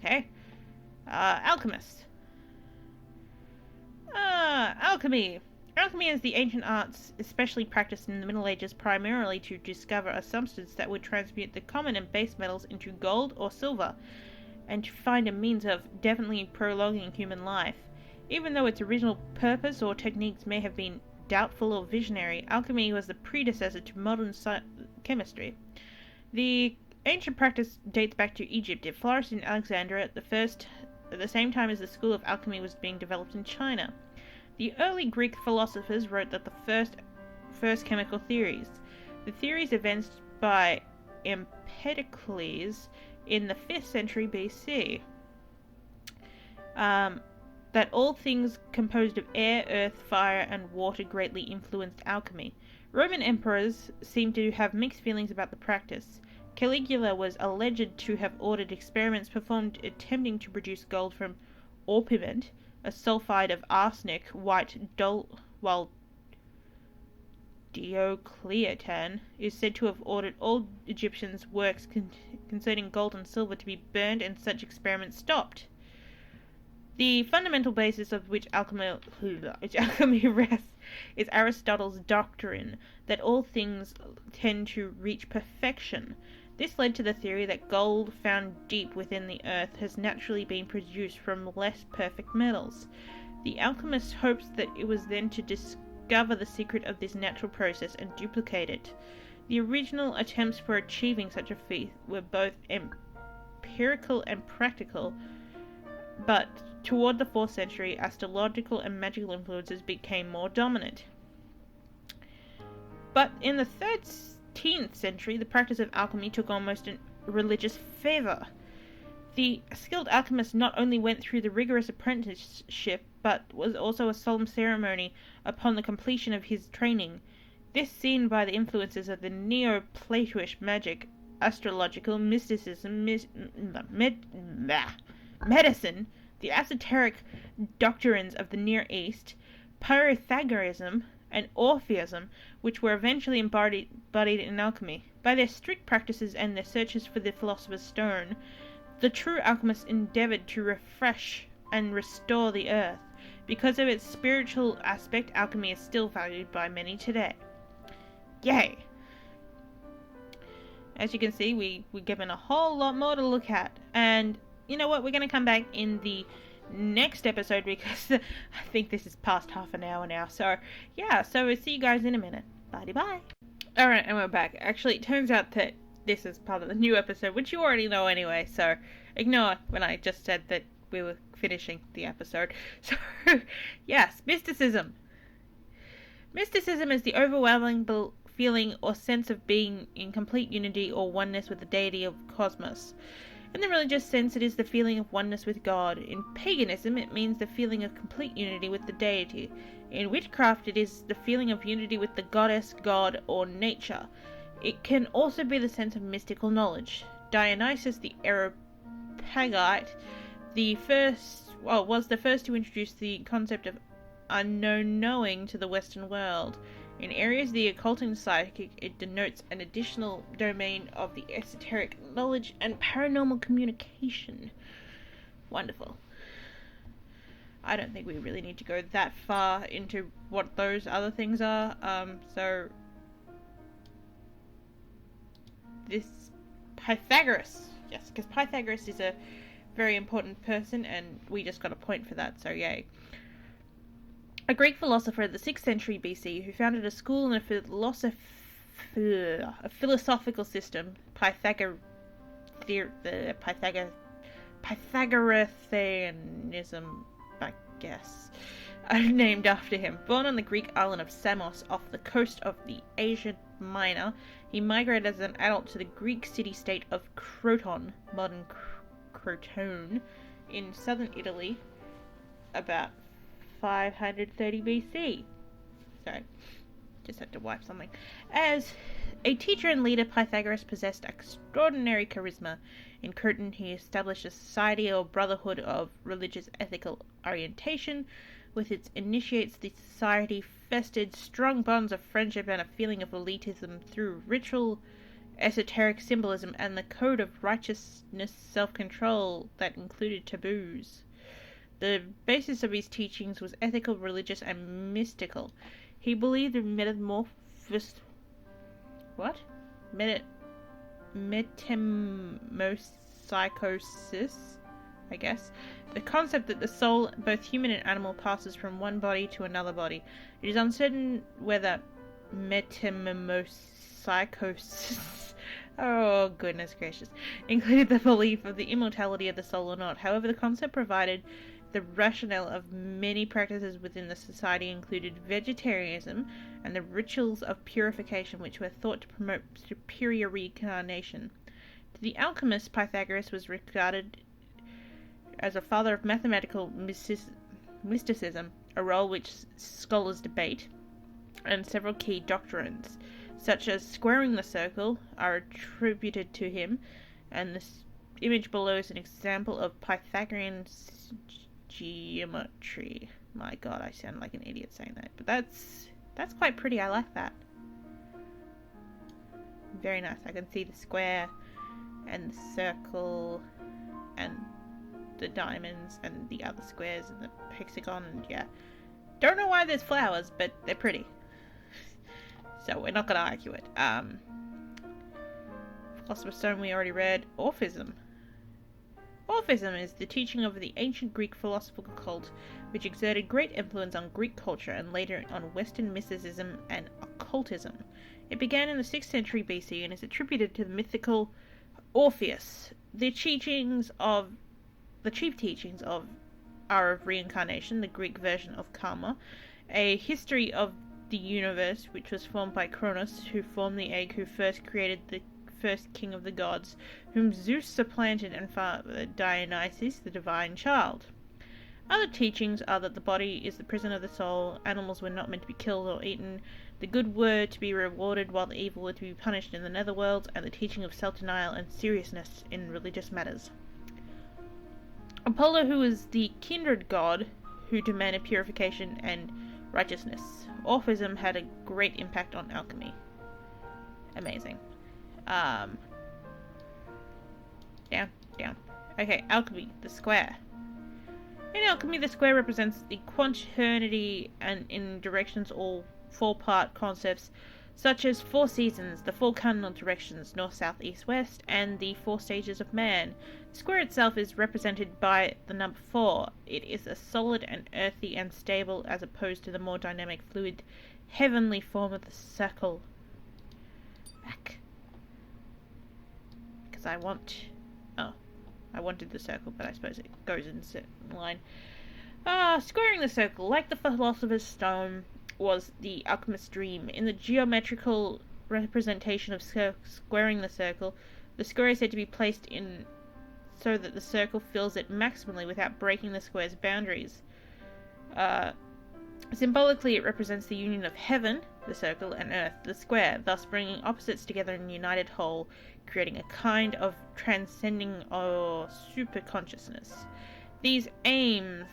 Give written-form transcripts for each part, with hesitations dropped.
Okay. Alchemist. Alchemy. Alchemy is the ancient arts, especially practiced in the Middle Ages, primarily to discover a substance that would transmute the common and base metals into gold or silver, and to find a means of definitely prolonging human life. Even though its original purpose or techniques may have been doubtful or visionary, alchemy was the predecessor to modern chemistry. The ancient practice dates back to Egypt. It flourished in Alexandria at the same time as the school of alchemy was being developed in China. The early Greek philosophers wrote that the first chemical theories. The theories advanced by Empedocles in the 5th century BC. That all things composed of air, earth, fire, and water greatly influenced alchemy. Roman emperors seem to have mixed feelings about the practice. Caligula was alleged to have ordered experiments performed attempting to produce gold from orpiment, a sulfide of arsenic, while Diocletian is said to have ordered all Egyptians' works concerning gold and silver to be burned and such experiments stopped. The fundamental basis of which alchemy rests is Aristotle's doctrine that all things tend to reach perfection. This led to the theory that gold found deep within the earth has naturally been produced from less perfect metals. The alchemist hopes that it was then to discover the secret of this natural process and duplicate it. The original attempts for achieving such a feat were both empirical and practical, but toward the 4th century, astrological and magical influences became more dominant. But in the 13th century, the practice of alchemy took almost a religious fervor. The skilled alchemist not only went through the rigorous apprenticeship, but was also a solemn ceremony upon the completion of his training. This seen by the influences of the Neoplatonic magic, astrological mysticism, medicine, the esoteric doctrines of the Near East, Pythagoreanism, and Orphism, which were eventually embodied in alchemy. By their strict practices and their searches for the philosopher's stone, the true alchemists endeavored to refresh and restore the earth. Because of its spiritual aspect, alchemy is still valued by many today. Yay! As you can see, we're given a whole lot more to look at, and you know what, we're going to come back in the next episode because I think this is past half an hour now. So yeah, so we'll see you guys in a minute. Bye. Alright, and we're back. Actually, it turns out that this is part of the new episode, which you already know anyway, so ignore when I just said that we were finishing the episode. So yes, mysticism. Mysticism is the overwhelming feeling or sense of being in complete unity or oneness with the deity of cosmos. In the religious sense, it is the feeling of oneness with God. In paganism, it means the feeling of complete unity with the deity. In witchcraft, it is the feeling of unity with the goddess, god, or nature. It can also be the sense of mystical knowledge. Dionysius the Areopagite was the first to introduce the concept of unknown knowing to the Western world. In areas of the occult and psychic, it denotes an additional domain of the esoteric knowledge and paranormal communication. Wonderful. I don't think we really need to go that far into what those other things are. So this Pythagoras, yes, because Pythagoras is a very important person, and we just got a point for that. So yay. A Greek philosopher of the 6th century BC who founded a school and a philosophical system, Pythagoreanism, I guess, named after him. Born on the Greek island of Samos off the coast of the Asia Minor, he migrated as an adult to the Greek city-state of Croton, modern Crotone, in southern Italy, about 530 BC. Sorry, just had to wipe something. As a teacher and leader, Pythagoras possessed extraordinary charisma. In Croton, he established a society or brotherhood of religious ethical orientation. With its initiates, the society festered strong bonds of friendship and a feeling of elitism through ritual esoteric symbolism, and the code of righteousness self-control that included taboos. The basis of his teachings was ethical, religious, and mystical. He believed in metamorphosis. What? Metempsychosis, I guess. The concept that the soul, both human and animal, passes from one body to another body. It is uncertain whether metempsychosis, oh goodness gracious, included the belief of the immortality of the soul or not. However, the concept provided the rationale of many practices within the society, included vegetarianism and the rituals of purification, which were thought to promote superior reincarnation. To the alchemists, Pythagoras was regarded as a father of mathematical mysticism, a role which scholars debate, and several key doctrines, such as squaring the circle, are attributed to him, and this image below is an example of Pythagorean geometry. My god, I sound like an idiot saying that, but that's quite pretty. I like that. Very nice. I can see the square and the circle and the diamonds and the other squares and the hexagon, and yeah. Don't know why there's flowers, but they're pretty. So we're not going to argue it. Philosopher's Stone we already read. Orphism. Orphism is the teaching of the ancient Greek philosophical cult, which exerted great influence on Greek culture and later on Western mysticism and occultism. It began in the 6th century BC and is attributed to the mythical Orpheus. The chief teachings are of reincarnation, the Greek version of karma, a history of the universe which was formed by Kronos, who formed the egg, who first created the first king of the gods, whom Zeus supplanted, and fathered Dionysus, the divine child. Other teachings are that the body is the prison of the soul, animals were not meant to be killed or eaten, the good were to be rewarded while the evil were to be punished in the netherworlds, and the teaching of self-denial and seriousness in religious matters. Apollo, who was the kindred god who demanded purification and righteousness. Orphism had a great impact on alchemy. Amazing. Down. Okay, alchemy, the square. In alchemy, the square represents the quaternity and in directions all four-part concepts such as 4 seasons, the 4 cardinal directions, north, south, east, west, and the 4 stages of man. The square itself is represented by the number 4. It is a solid and earthy and stable as opposed to the more dynamic, fluid, heavenly form of the circle. Back. Because I wanted the circle, but I suppose it goes in a certain line. Squaring the circle, like the Philosopher's Stone, was the alchemist's dream. In the geometrical representation of squaring the circle, the square is said to be placed in so that the circle fills it maximally without breaking the square's boundaries. Symbolically, it represents the union of heaven, the circle, and earth, the square, thus bringing opposites together in a united whole, creating a kind of transcending or super consciousness. These aims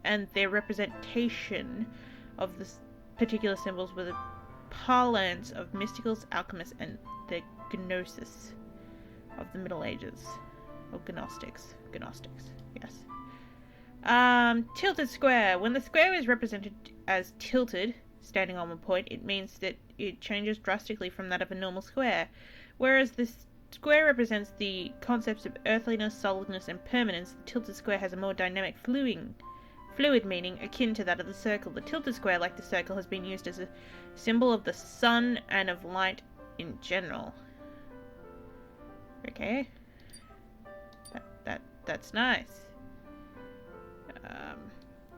and their representation of the particular symbols were the parlance of mysticals, alchemists, and the gnosis of the Middle Ages. Or Gnostics, yes. Tilted square. When the square is represented as tilted, standing on one point, it means that it changes drastically from that of a normal square. Whereas the square represents the concepts of earthliness, solidness, and permanence, the tilted square has a more dynamic, fluid meaning akin to that of the circle. The tilted square, like the circle, has been used as a symbol of the sun and of light in general. Okay. That's nice.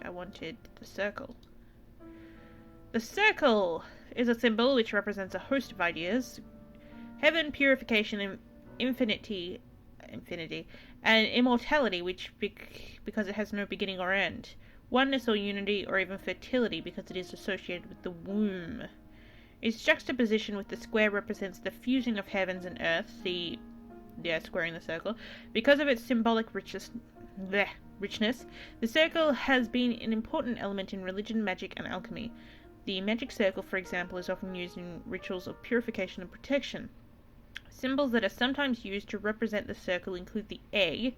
I wanted the circle. The circle is a symbol which represents a host of ideas. Heaven, purification, and infinity, and immortality, which because it has no beginning or end. Oneness or unity, or even fertility, because it is associated with the womb. Its juxtaposition with the square represents the fusing of heavens and earth, squaring the circle. Because of its symbolic richness, the circle has been an important element in religion, magic, and alchemy. The magic circle, for example, is often used in rituals of purification and protection. Symbols that are sometimes used to represent the circle include the egg,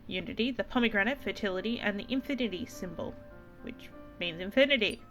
unity, the pomegranate, fertility, and the infinity symbol, which means infinity.